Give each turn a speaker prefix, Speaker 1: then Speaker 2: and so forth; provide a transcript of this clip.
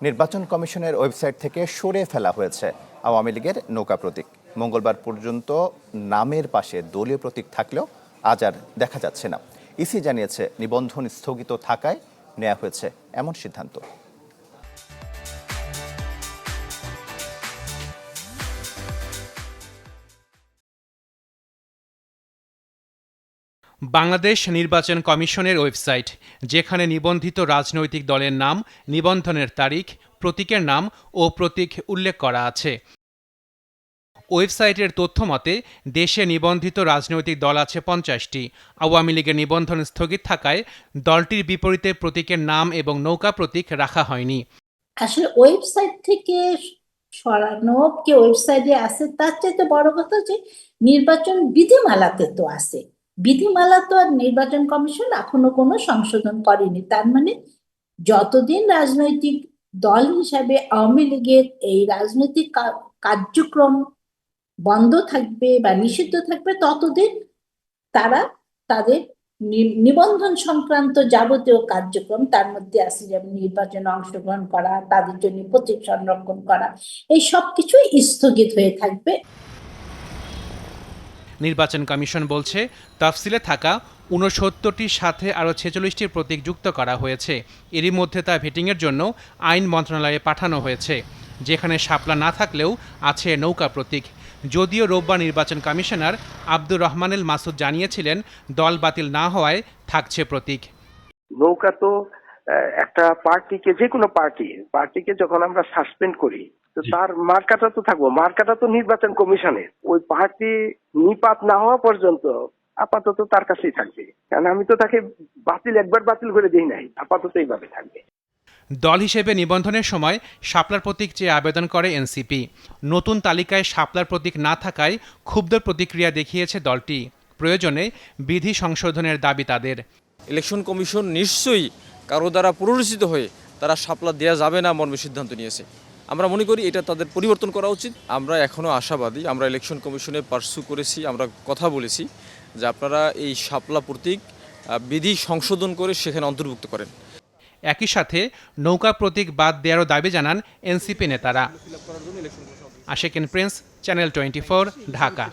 Speaker 1: নির্বাচন কমিশনের ওয়েবসাইট থেকে সরে ফেলা হয়েছে আওয়ামী লীগের নৌকা প্রতীক। মঙ্গলবার পর্যন্ত নামের পাশে দলীয় প্রতীক থাকলেও আজ আর দেখা যাচ্ছে না। ইসি জানিয়েছে নিবন্ধন স্থগিত থাকায় নেওয়া হয়েছে এমন সিদ্ধান্ত।
Speaker 2: বাংলাদেশ নির্বাচন কমিশনের ওয়েবসাইট, যেখানে নিবন্ধিত রাজনৈতিক দলের নাম, নিবন্ধনের তারিখ, প্রতীকের নাম ও প্রতীক উল্লেখ করা আছে। ওয়েবসাইটের তথ্য মতে দেশে নিবন্ধিত রাজনৈতিক দল আছে ৫০টি। আওয়ামী লীগের নিবন্ধন স্থগিত থাকায় দলটির বিপরীতে প্রতীকের নাম এবং নৌকা প্রতীক রাখা হয়নি।
Speaker 3: আসলে ওয়েবসাইট থেকে সরানো কে ওয়েবসাইটে আছে তার চাইতে বড় কথা যে নির্বাচন বিধিমালাতে তো আছে। বিধিমালা তো আর নির্বাচন কমিশন এখনো কোনো সংশোধন করেনি। তার মানে যতদিন রাজনৈতিক দল হিসাবে আওয়ামী লীগের এই রাজনৈতিক কার্যক্রম বন্ধ থাকবে বা নিষিদ্ধ থাকবে, ততদিন তারা তাদের নিবন্ধন সংক্রান্ত যাবতীয় কার্যক্রম, তার মধ্যে আছে যেমন নির্বাচনে অংশগ্রহণ করা, তাদের জন্য প্রতীক সংরক্ষণ করা, এই সব কিছুই স্থগিত হয়ে থাকবে।
Speaker 2: নির্বাচন কমিশন বলছে তফসিলে থাকা ৬৯টির সাথে আরও ৪৬টির প্রতীক যুক্ত করা হয়েছে। এরই মধ্যে তা ভেটিংয়ের জন্য আইন মন্ত্রণালয়ে পাঠানো হয়েছে, যেখানে শাপলা না থাকলেও আছে নৌকা প্রতীক। যদিও রোববার নির্বাচন কমিশনার আব্দুর রহমানুল মাসুদ জানিয়েছিলেন দল বাতিল না হওয়ায় থাকছে প্রতীক।
Speaker 4: নৌকা তো একটা পার্টিকে, যে কোনো পার্টিকে যখন আমরা সাসপেন্ড করি তো তার মার্কাটা তো থাকবো, মার্কাটা তো নির্বাচন কমিশনের। ওই পার্টি নিপাত না হওয়া পর্যন্ত আপাতত তার কাছেই থাকবে, কারণ আমি তো তাকে একবার বাতিল করে দিই নাই, আপাতত এইভাবে থাকবে।
Speaker 2: দল হিসেবে নিবন্ধনের সময় শাপলার প্রতীক চেয়ে আবেদন করে এনসিপি। নতুন তালিকায় শাপলার প্রতীক না থাকায় ক্ষুব্ধ প্রতিক্রিয়া দেখিয়েছে দলটি। প্রয়োজনে বিধি সংশোধনের দাবি তাদের।
Speaker 5: ইলেকশন কমিশন নিশ্চয়ই কারো দ্বারা প্ররোচিত হয়ে তারা শাপলা দেওয়া যাবে না মর্মে সিদ্ধান্ত নিয়েছে। আমরা মনে করি এটা তাদের পরিবর্তন করা উচিত। আমরা এখনও আশাবাদী, আমরা ইলেকশন কমিশনে পার্সু করেছি, আমরা কথা বলেছি যে আপনারা এই শাপলা প্রতীক বিধি সংশোধন করে সেখানে অন্তর্ভুক্ত করেন।
Speaker 2: একই সাথে নৌকা প্রতীক বাদ দেওয়ারও দাবি জানান এনসিপি নেতারা। Ashikin Prince, channel 24, Dhaka.